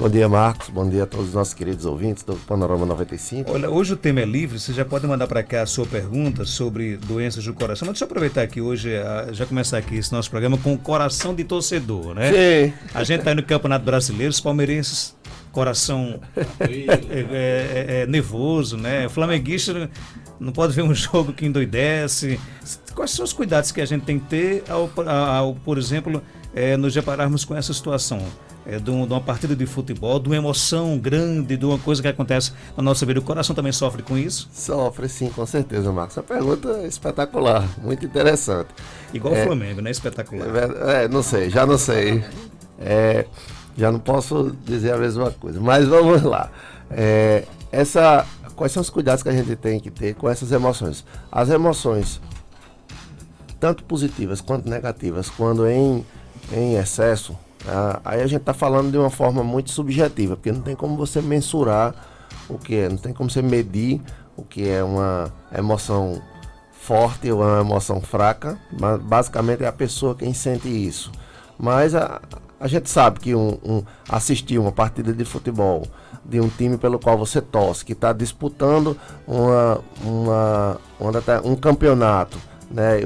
Bom dia, Marcos. Bom dia a todos os nossos queridos ouvintes do Panorama 95. Olha, hoje o tema é livre, você já pode mandar para cá a sua pergunta sobre doenças do coração. Mas deixa eu aproveitar aqui hoje, já começar aqui esse nosso programa com o coração de torcedor, né? Sim. A gente está aí no Campeonato Brasileiro, os palmeirenses, coração nervoso, né? O flamenguista não pode ver um jogo que endoidece. Quais são os cuidados que a gente tem que ter por exemplo, nos depararmos com essa situação? De uma partida de futebol, de uma emoção grande, de uma coisa que acontece na nossa vida. O coração também sofre com isso? Sofre, sim, com certeza, Marcos. A pergunta é espetacular, muito interessante. Igual o Flamengo, né? Espetacular. Não sei. Já não posso dizer a mesma coisa, mas vamos lá. Quais são os cuidados que a gente tem que ter com essas emoções? As emoções, tanto positivas quanto negativas, quando em excesso, aí a gente está falando de uma forma muito subjetiva, porque não tem como você mensurar o que é, não tem como você medir o que é uma emoção forte ou uma emoção fraca, mas basicamente é a pessoa quem sente isso. Mas a gente sabe que assistir uma partida de futebol de um time pelo qual você torce, que está disputando um campeonato, né,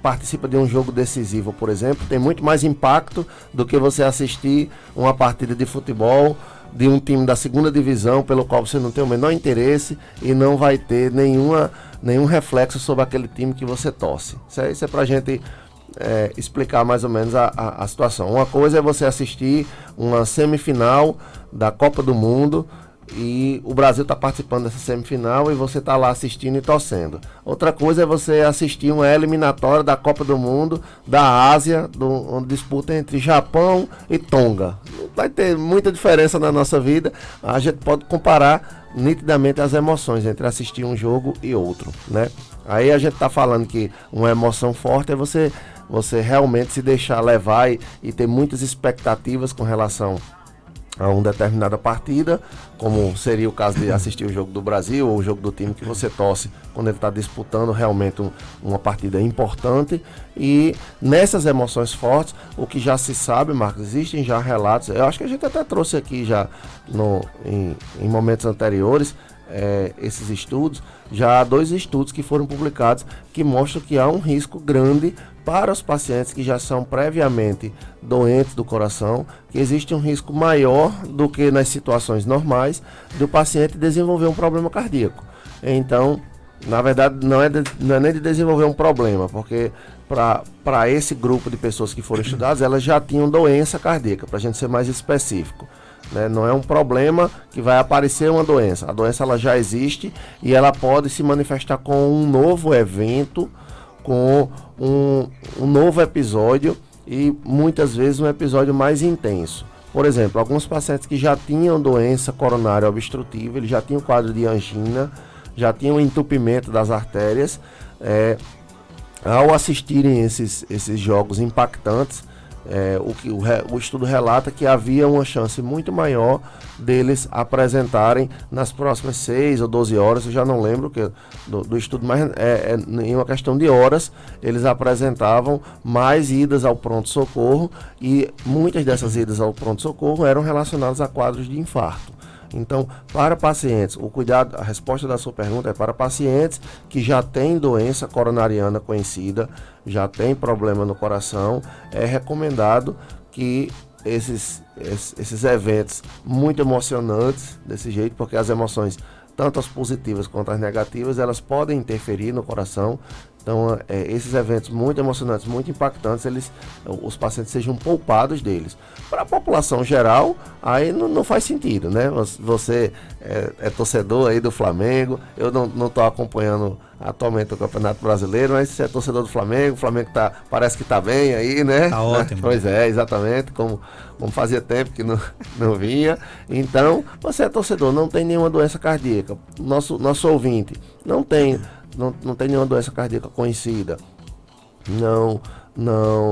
participa de um jogo decisivo, por exemplo, tem muito mais impacto do que você assistir uma partida de futebol de um time da segunda divisão pelo qual você não tem o menor interesse e não vai ter nenhum reflexo sobre aquele time que você torce. Isso é pra gente explicar mais ou menos a situação. Uma coisa é você assistir uma semifinal da Copa do Mundo e o Brasil está participando dessa semifinal e você está lá assistindo e torcendo. Outra coisa é você assistir uma eliminatória da Copa do Mundo da Ásia, onde disputa entre Japão e Tonga. Não vai ter muita diferença na nossa vida. A gente pode comparar nitidamente as emoções entre assistir um jogo e outro, né? Aí a gente está falando que uma emoção forte é você realmente se deixar levar e ter muitas expectativas com relação a uma determinada partida, como seria o caso de assistir o jogo do Brasil ou o jogo do time que você torce, quando ele está disputando realmente uma partida importante. E nessas emoções fortes, o que já se sabe, Marcos, existem já relatos, eu acho que a gente até trouxe aqui já em momentos anteriores, esses estudos, já há 2 estudos que foram publicados que mostram que há um risco grande para os pacientes que já são previamente doentes do coração, que existe um risco maior do que nas situações normais do paciente desenvolver um problema cardíaco. Então, na verdade, não é nem de desenvolver um problema, porque para esse grupo de pessoas que foram estudadas, elas já tinham doença cardíaca, para a gente ser mais específico. Né? Não é um problema que vai aparecer uma doença. A doença ela já existe e ela pode se manifestar com um novo evento, com um novo episódio e muitas vezes um episódio mais intenso. Por exemplo, alguns pacientes que já tinham doença coronária obstrutiva, eles já tinham quadro de angina, já tinham entupimento das artérias, ao assistirem esses jogos impactantes, o estudo relata que havia uma chance muito maior deles apresentarem nas próximas 6 ou 12 horas, eu já não lembro do estudo, mas em uma questão de horas, eles apresentavam mais idas ao pronto-socorro e muitas dessas idas ao pronto-socorro eram relacionadas a quadros de infarto. Então, para pacientes, a resposta da sua pergunta é para pacientes que já têm doença coronariana conhecida, já tem problema no coração, é recomendado que esses eventos muito emocionantes desse jeito, porque as emoções, tanto as positivas quanto as negativas, elas podem interferir no coração. Então, esses eventos muito emocionantes, muito impactantes, os pacientes sejam poupados deles. Para a população geral, aí não faz sentido, né? Você é torcedor aí do Flamengo, eu não estou acompanhando atualmente o Campeonato Brasileiro, mas você é torcedor do Flamengo, o Flamengo parece que está bem aí, né? Tá ótimo. Pois é, exatamente, como fazia tempo que não vinha. Então, você é torcedor, não tem nenhuma doença cardíaca. Nosso ouvinte não tem nenhuma doença cardíaca conhecida,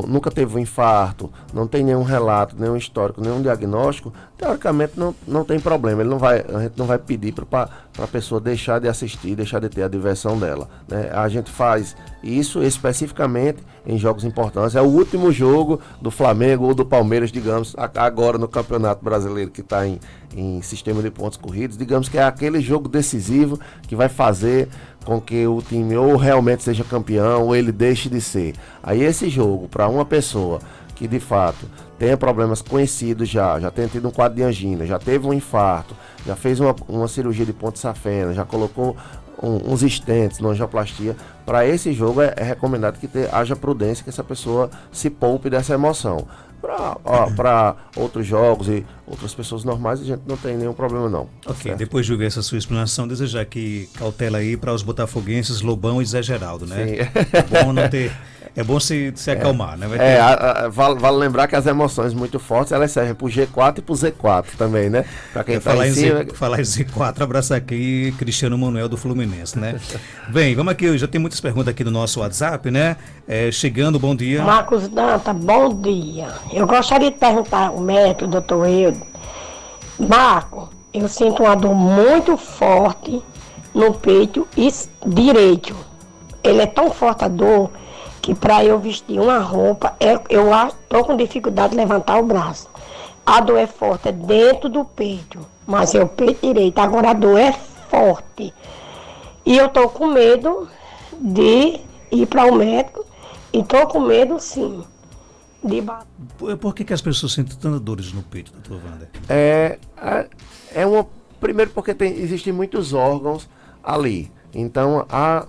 nunca teve um infarto, não tem nenhum relato, nenhum histórico, nenhum diagnóstico, teoricamente não tem problema. A gente não vai pedir para para a pessoa deixar de assistir, deixar de ter a diversão dela, né? A gente faz isso especificamente em jogos importantes. É o último jogo do Flamengo ou do Palmeiras, digamos, agora no Campeonato Brasileiro, que está em sistema de pontos corridos. Digamos que é aquele jogo decisivo que vai fazer com que o time ou realmente seja campeão ou ele deixe de ser. Aí esse jogo, para uma pessoa que de fato tenha problemas conhecidos já tenha tido um quadro de angina, já teve um infarto, já fez uma cirurgia de ponte safena, já colocou uns stents na angioplastia, para esse jogo é recomendado que haja prudência, que essa pessoa se poupe dessa emoção. Para outros jogos e outras pessoas normais, a gente não tem nenhum problema não. Ok, certo? depois de ouvir essa sua explanação, desejar que cautela aí para os botafoguenses Lobão e Zé Geraldo, né? Sim. É bom não ter... É bom se acalmar, né? Vale lembrar que as emoções muito fortes, elas servem pro G4 e pro Z4 também, né? Para quem tá em cima... Falar em Z4, abraçar aqui Cristiano Manuel do Fluminense, né? Bem, vamos aqui, já tem muitas perguntas aqui no nosso WhatsApp, né? Chegando, bom dia. Marcos Danta, bom dia. Eu gostaria de perguntar ao médico, doutor Eudo. Marco, eu sinto uma dor muito forte no peito direito. Ele é tão forte a dor que para eu vestir uma roupa, eu estou com dificuldade de levantar o braço. A dor é forte, dentro do peito, mas é o peito direito. Agora a dor é forte. E eu estou com medo de ir para o médico, e estou com medo, sim, de bater. Por que as pessoas sentem tantas dores no peito, doutor Wander? Primeiro porque existem muitos órgãos ali. Então há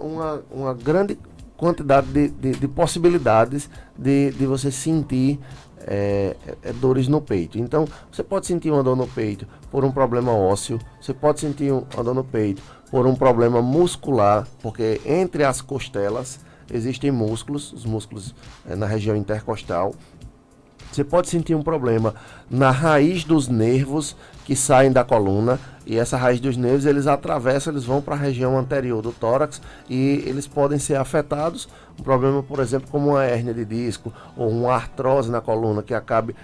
uma grande quantidade de possibilidades de você sentir dores no peito. Então, você pode sentir uma dor no peito por um problema ósseo, você pode sentir uma dor no peito por um problema muscular, porque entre as costelas existem músculos, os músculos na região intercostal. Você pode sentir um problema na raiz dos nervos que saem da coluna, e essa raiz dos nervos, eles atravessam, eles vão para a região anterior do tórax e eles podem ser afetados. Um problema, por exemplo, como uma hérnia de disco ou uma artrose na coluna que acabe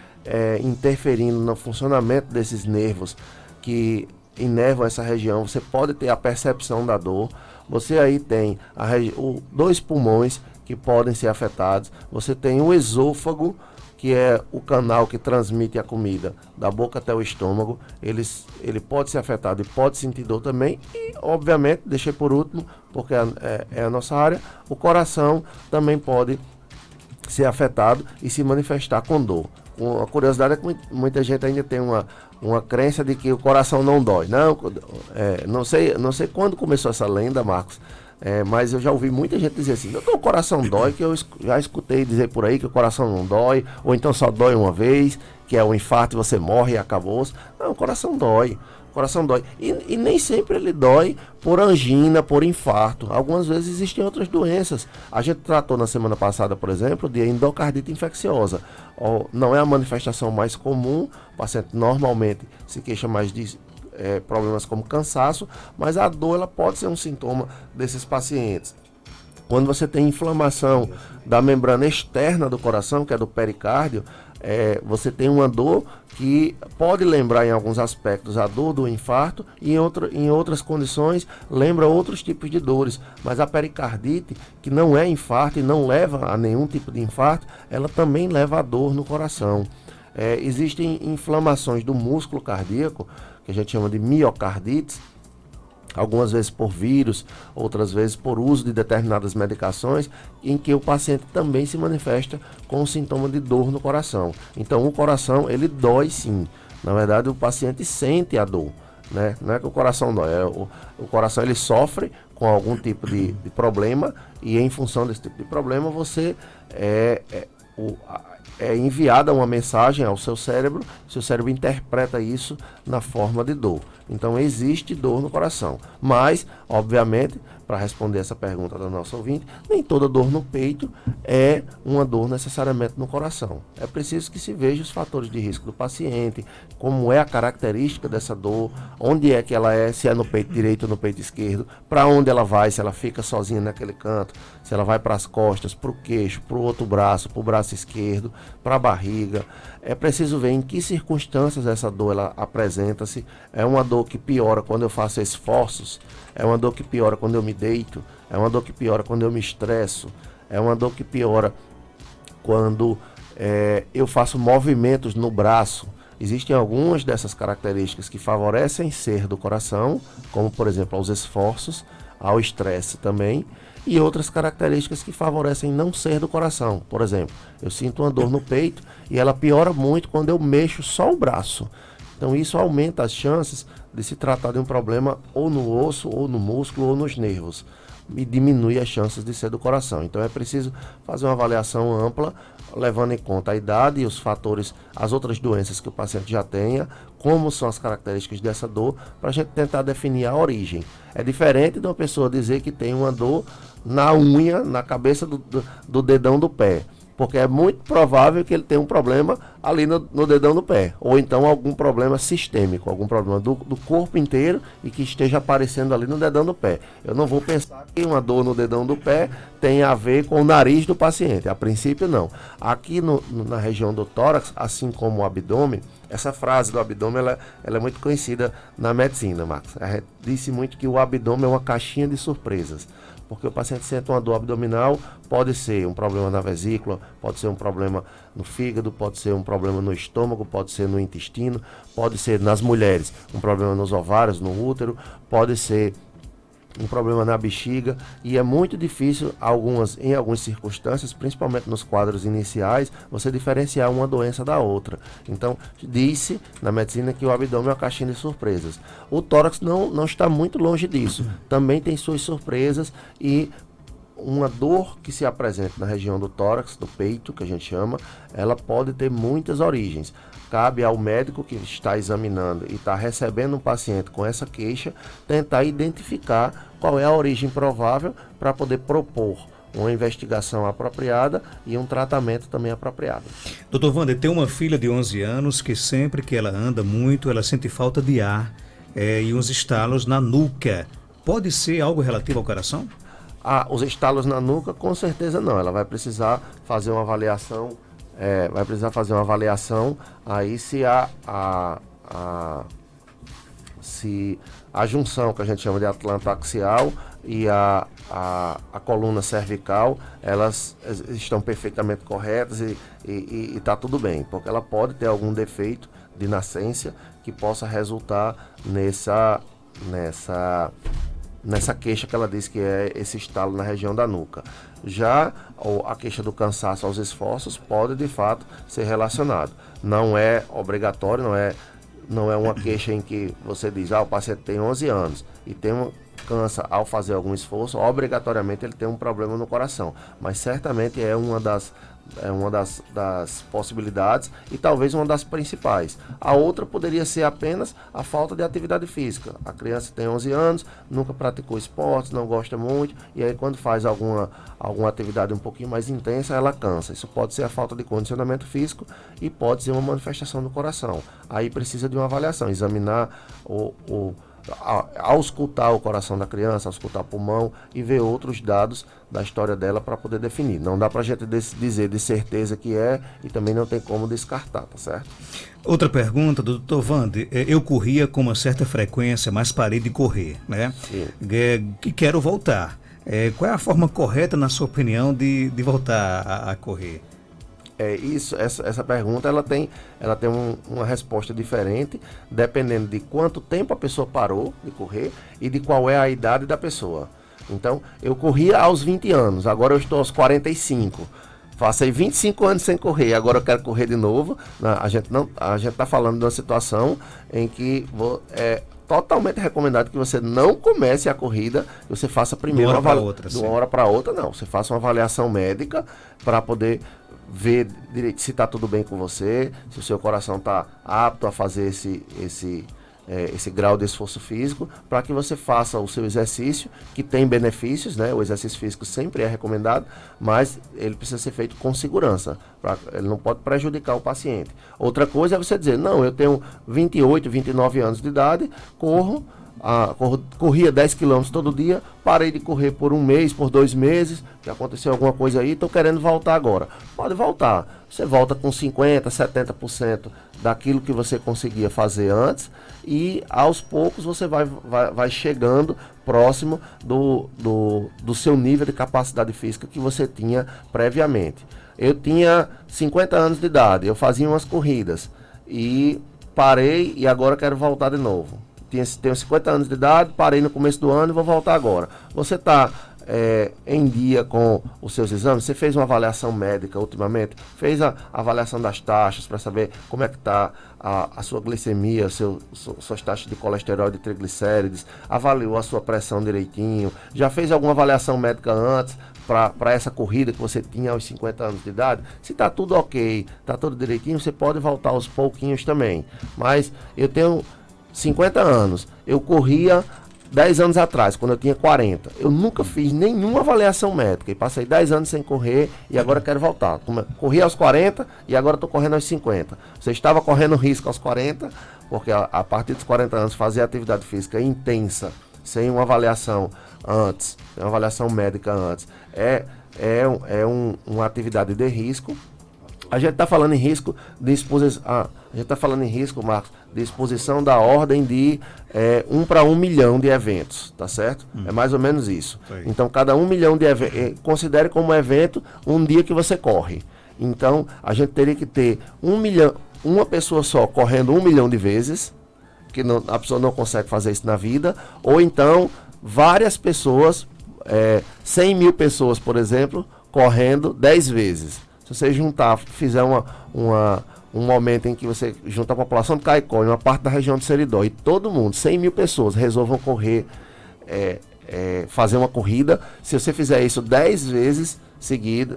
interferindo no funcionamento desses nervos que inervam essa região. Você pode ter a percepção da dor. Você aí tem dois pulmões que podem ser afetados. Você tem o esôfago, que é o canal que transmite a comida da boca até o estômago. Ele pode ser afetado e pode sentir dor também. E, obviamente, deixei por último, porque é a nossa área, o coração também pode ser afetado e se manifestar com dor. A curiosidade é que muita gente ainda tem uma crença de que o coração não dói. Não sei quando começou essa lenda, Marcos, mas eu já ouvi muita gente dizer assim: o coração dói, que eu já escutei dizer por aí que o coração não dói, ou então só dói uma vez, que é um infarto e você morre e acabou. Não, o coração dói. O coração dói. E nem sempre ele dói por angina, por infarto. Algumas vezes existem outras doenças. A gente tratou na semana passada, por exemplo, de endocardite infecciosa. Não é a manifestação mais comum, o paciente normalmente se queixa mais de problemas como cansaço, mas a dor ela pode ser um sintoma desses pacientes. Quando você tem inflamação da membrana externa do coração, que é do pericárdio, você tem uma dor que pode lembrar em alguns aspectos a dor do infarto e em outras condições lembra outros tipos de dores. Mas a pericardite, que não é infarto e não leva a nenhum tipo de infarto, ela também leva a dor no coração. Existem inflamações do músculo cardíaco, que a gente chama de miocardites, algumas vezes por vírus, outras vezes por uso de determinadas medicações, em que o paciente também se manifesta com um sintoma de dor no coração. Então o coração, ele dói sim. Na verdade, o paciente sente a dor, né? Não é que o coração dói, o coração ele sofre com algum tipo de problema, e em função desse tipo de problema você é enviada uma mensagem ao seu cérebro interpreta isso na forma de dor. Então existe dor no coração, mas, obviamente, para responder essa pergunta da nossa ouvinte, nem toda dor no peito é uma dor necessariamente no coração. É preciso que se veja os fatores de risco do paciente, como é a característica dessa dor, onde é que ela é, se é no peito direito ou no peito esquerdo, para onde ela vai, se ela fica sozinha naquele canto, se ela vai para as costas, para o queixo, para o outro braço, para o braço esquerdo, para a barriga. É preciso ver em que circunstâncias essa dor ela apresenta-se. É uma dor que piora quando eu faço esforços, é uma dor que piora quando eu me deito, é uma dor que piora quando eu me estresso, é uma dor que piora quando eu faço movimentos no braço. Existem algumas dessas características que favorecem ser do coração, como por exemplo aos esforços, ao estresse também, e outras características que favorecem não ser do coração. Por exemplo, eu sinto uma dor no peito e ela piora muito quando eu mexo só o braço. Então isso aumenta as chances de se tratar de um problema ou no osso, ou no músculo, ou nos nervos, e diminui as chances de ser do coração. Então é preciso fazer uma avaliação ampla, levando em conta a idade e os fatores, as outras doenças que o paciente já tenha, como são as características dessa dor, para a gente tentar definir a origem. É diferente de uma pessoa dizer que tem uma dor na unha, na cabeça do dedão do pé, porque é muito provável que ele tenha um problema ali no dedão do pé, ou então algum problema sistêmico, algum problema do corpo inteiro e que esteja aparecendo ali no dedão do pé. Eu não vou pensar que uma dor no dedão do pé tem a ver com o nariz do paciente, a princípio não. Aqui na região do tórax, assim como o abdômen, essa frase do abdômen ela é muito conhecida na medicina, Marcos. A gente disse muito que o abdômen é uma caixinha de surpresas. Porque o paciente sente uma dor abdominal, pode ser um problema na vesícula, pode ser um problema no fígado, pode ser um problema no estômago, pode ser no intestino, pode ser nas mulheres um problema nos ovários, no útero, pode ser um problema na bexiga, e é muito difícil em algumas circunstâncias, principalmente nos quadros iniciais, você diferenciar uma doença da outra. Então, disse na medicina que o abdômen é uma caixinha de surpresas. O tórax não está muito longe disso. Também tem suas surpresas, e uma dor que se apresenta na região do tórax, do peito, que a gente chama, ela pode ter muitas origens. Cabe ao médico que está examinando e está recebendo um paciente com essa queixa, tentar identificar qual é a origem provável para poder propor uma investigação apropriada e um tratamento também apropriado. Doutor Wander, tem uma filha de 11 anos que sempre que ela anda muito, ela sente falta de ar e uns estalos na nuca. Pode ser algo relativo ao coração? Os estalos na nuca, com certeza não. Ela vai precisar fazer uma avaliação. Aí se a junção que a gente chama de atlantoaxial e a coluna cervical, elas estão perfeitamente corretas e está tudo bem, porque ela pode ter algum defeito de nascença que possa resultar nessa queixa que ela diz que é esse estalo na região da nuca. Já a queixa do cansaço aos esforços pode de fato ser relacionado. Não é obrigatório, não é uma queixa em que você diz, o paciente tem 11 anos e cansa ao fazer algum esforço, obrigatoriamente ele tem um problema no coração. Mas certamente é uma das possibilidades e talvez uma das principais. A outra poderia ser apenas a falta de atividade física. A criança tem 11 anos, nunca praticou esportes, não gosta muito, e aí quando faz alguma atividade um pouquinho mais intensa, ela cansa. Isso pode ser a falta de condicionamento físico e pode ser uma manifestação do coração. Aí precisa de uma avaliação, examinar auscultar o coração da criança, auscultar o pulmão e ver outros dados da história dela para poder definir. Não dá para a gente dizer de certeza que é, e também não tem como descartar, tá certo? Outra pergunta do Dr. Wander. Eu corria com uma certa frequência, mas parei de correr, né? Que quero voltar. Qual é a forma correta, na sua opinião, de voltar a correr? Essa pergunta ela tem uma resposta diferente, dependendo de quanto tempo a pessoa parou de correr e de qual é a idade da pessoa. Então, eu corria aos 20 anos, agora eu estou aos 45. Passei 25 anos sem correr, agora eu quero correr de novo. A gente está falando de uma situação em que é totalmente recomendado que você não comece a corrida, que você faça primeiro de uma hora para outra, não. Você faça uma avaliação médica para poder ver direito se está tudo bem com você, se o seu coração está apto a fazer esse grau de esforço físico, para que você faça o seu exercício, que tem benefícios, né? O exercício físico sempre é recomendado, mas ele precisa ser feito com segurança, ele não pode prejudicar o paciente. Outra coisa é você dizer, não, eu tenho 28, 29 anos de idade, corria 10 km todo dia, parei de correr por um mês, por 2 meses, que aconteceu alguma coisa aí, estou querendo voltar agora. Pode voltar, você volta com 50%, 70% daquilo que você conseguia fazer antes, e aos poucos você vai chegando próximo do seu nível de capacidade física que você tinha previamente. Eu tinha 50 anos de idade, eu fazia umas corridas, e parei e agora quero voltar de novo. Tenho 50 anos de idade, parei no começo do ano e vou voltar agora. Você está em dia com os seus exames? Você fez uma avaliação médica ultimamente? Fez a avaliação das taxas para saber como é que está a sua glicemia, suas taxas de colesterol e de triglicérides? Avaliou a sua pressão direitinho? Já fez alguma avaliação médica antes para essa corrida que você tinha aos 50 anos de idade? Se está tudo ok, está tudo direitinho, você pode voltar aos pouquinhos também. Mas eu tenho 50 anos, eu corria 10 anos atrás, quando eu tinha 40. Eu nunca fiz nenhuma avaliação médica e passei 10 anos sem correr e agora quero voltar. Corri aos 40 e agora estou correndo aos 50. Você estava correndo risco aos 40, porque a partir dos 40 anos fazer atividade física intensa, sem uma avaliação antes, sem uma avaliação médica antes, uma atividade de risco. A gente está falando em risco de exposição. A gente está falando em risco, Marcos, de exposição da ordem de 1 para 1 milhão de eventos, tá certo? É mais ou menos isso. Sim. Então, cada 1 milhão de eventos, considere como evento um dia que você corre. Então, a gente teria que ter 1 milhão, uma pessoa só correndo 1 milhão de vezes, que a pessoa não consegue fazer isso na vida, ou então várias pessoas, 100 mil pessoas, por exemplo, correndo 10 vezes. Se você fizer um momento em que você junta a população de Caicó e uma parte da região de Seridó e todo mundo, 100 mil pessoas, resolvam correr, fazer uma corrida, se você fizer isso 10 vezes seguido,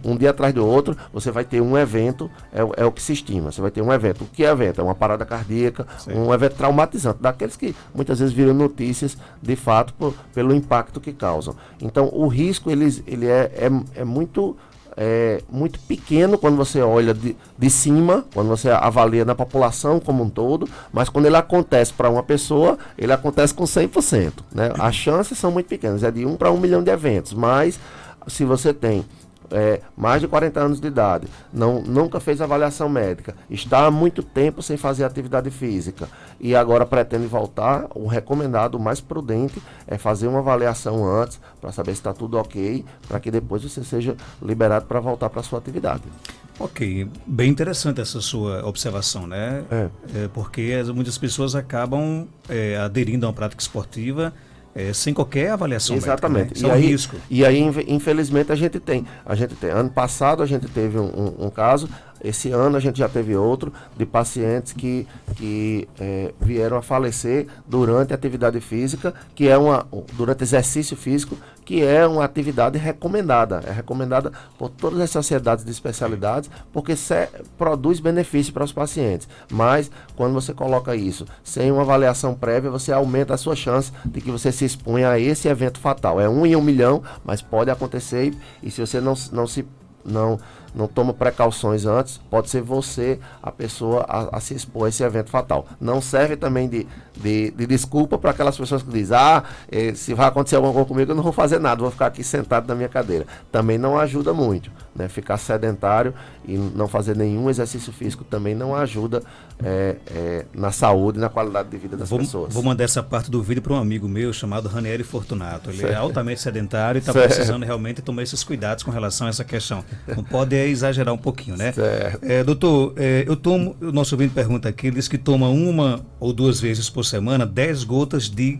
um dia atrás do outro, você vai ter um evento, é o que se estima, você vai ter um evento. O que é evento? É uma parada cardíaca, sim, um evento traumatizante, daqueles que muitas vezes viram notícias de fato pelo impacto que causam. Então o risco ele é muito pequeno quando você olha de cima, quando você avalia na população como um todo, mas quando ele acontece para uma pessoa, ele acontece com 100%, né? As chances são muito pequenas, é de 1 para 1 milhão de eventos, mas se você tem mais de 40 anos de idade, nunca fez avaliação médica, está há muito tempo sem fazer atividade física e agora pretende voltar, o recomendado, o mais prudente é fazer uma avaliação antes para saber se está tudo ok, para que depois você seja liberado para voltar para a sua atividade. Ok, bem interessante essa sua observação, né? Porque muitas pessoas acabam aderindo a uma prática esportiva sem qualquer avaliação exatamente médica, né? Isso é um risco. E aí, infelizmente, a gente tem. Ano passado a gente teve um caso, esse ano a gente já teve outro, de pacientes que vieram a falecer durante a atividade física, durante exercício físico, que é uma atividade recomendada. É recomendada por todas as sociedades de especialidades, porque produz benefício para os pacientes. Mas, quando você coloca isso sem uma avaliação prévia, você aumenta a sua chance de que você se exponha a esse evento fatal. É 1 em 1 milhão, mas pode acontecer, e se você não toma precauções antes, pode ser você a pessoa a se expor a esse evento fatal. Não serve também de desculpa para aquelas pessoas que dizem, se vai acontecer alguma coisa comigo, eu não vou fazer nada, vou ficar aqui sentado na minha cadeira. Também não ajuda muito, né? Ficar sedentário e não fazer nenhum exercício físico também não ajuda na saúde e na qualidade de vida das pessoas. Vou mandar essa parte do vídeo para um amigo meu chamado Ranieri Fortunato. Ele é altamente sedentário e está precisando realmente tomar esses cuidados com relação a essa questão. Não pode exagerar um pouquinho, né? Doutor, o nosso ouvinte pergunta aqui, ele diz que toma 1 ou 2 vezes por semana 10 gotas de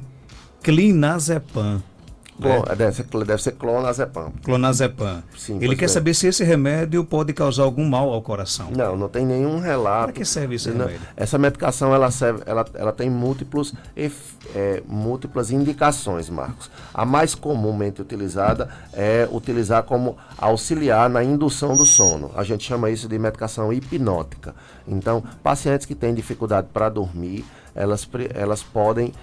clinazepam. Deve ser clonazepam. Clonazepam. Sim, Ele pois quer bem. saber se esse remédio pode causar algum mal ao coração. Não tem nenhum relato. Para que serve esse remédio? Essa medicação ela tem múltiplas indicações, Marcos. A mais comumente utilizada é utilizar como auxiliar na indução do sono. A gente chama isso de medicação hipnótica. Então, pacientes que têm dificuldade para dormir, elas podem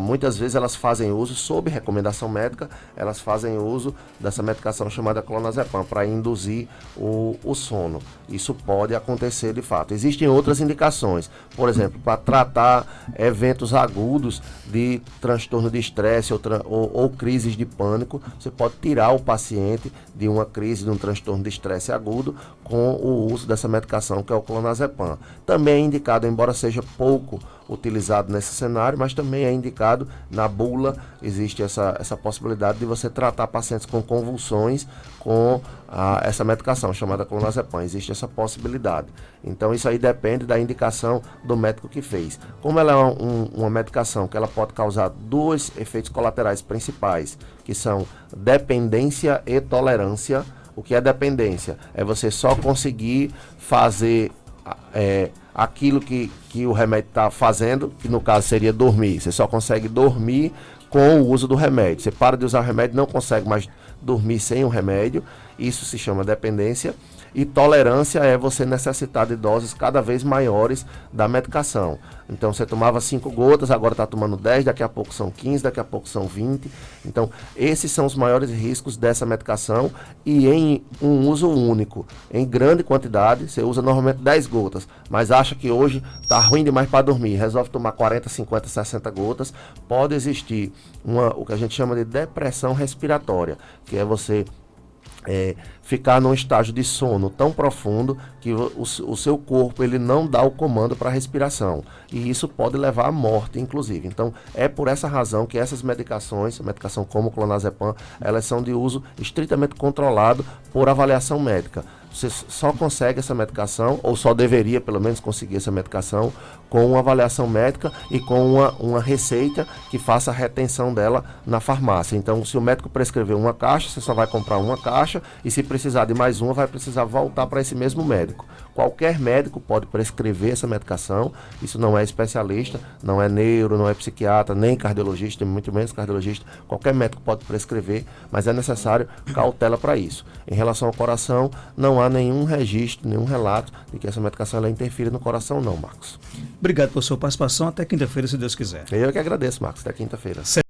muitas vezes elas fazem uso, sob recomendação médica, elas fazem uso dessa medicação chamada clonazepam para induzir o sono. Isso pode acontecer de fato. Existem outras indicações, por exemplo, para tratar eventos agudos de transtorno de estresse ou crises de pânico. Você pode tirar o paciente de uma crise, de um transtorno de estresse agudo com o uso dessa medicação que é o clonazepam. Também é indicado, embora seja pouco utilizado nesse cenário, mas também é indicado na bula, existe essa possibilidade de você tratar pacientes com convulsões com essa medicação chamada clonazepam, existe essa possibilidade. Então isso aí depende da indicação do médico que fez. Como ela é uma medicação que ela pode causar dois efeitos colaterais principais, que são dependência e tolerância. O que é dependência? É você só conseguir fazer aquilo que o remédio está fazendo, que no caso seria dormir. Você só consegue dormir com o uso do remédio. Você para de usar o remédio, não consegue mais dormir sem o remédio. Isso se chama dependência. E tolerância é você necessitar de doses cada vez maiores da medicação. Então você tomava 5 gotas, agora está tomando 10, daqui a pouco são 15, daqui a pouco são 20. Então esses são os maiores riscos dessa medicação, e em um uso único, em grande quantidade. Você usa normalmente 10 gotas, mas acha que hoje está ruim demais para dormir, resolve tomar 40, 50, 60 gotas. Pode existir o que a gente chama de depressão respiratória, que é você ficar num estágio de sono tão profundo que o seu corpo ele não dá o comando para a respiração, e isso pode levar à morte, inclusive. Então é por essa razão que essas medicações, medicação como o clonazepam, elas são de uso estritamente controlado por avaliação médica. Você só consegue essa medicação, ou só deveria pelo menos conseguir essa medicação, com uma avaliação médica e com uma receita que faça a retenção dela na farmácia. Então, se o médico prescrever uma caixa, você só vai comprar uma caixa, e se precisar de mais uma, vai precisar voltar para esse mesmo médico. Qualquer médico pode prescrever essa medicação, isso não é especialista, não é neuro, não é psiquiatra, nem cardiologista, muito menos cardiologista. Qualquer médico pode prescrever, mas é necessário cautela para isso. Em relação ao coração, não há nenhum registro, nenhum relato de que essa medicação ela interfere no coração, não, Marcos. Obrigado por sua participação. Até quinta-feira, se Deus quiser. Eu que agradeço, Marcos. Até quinta-feira.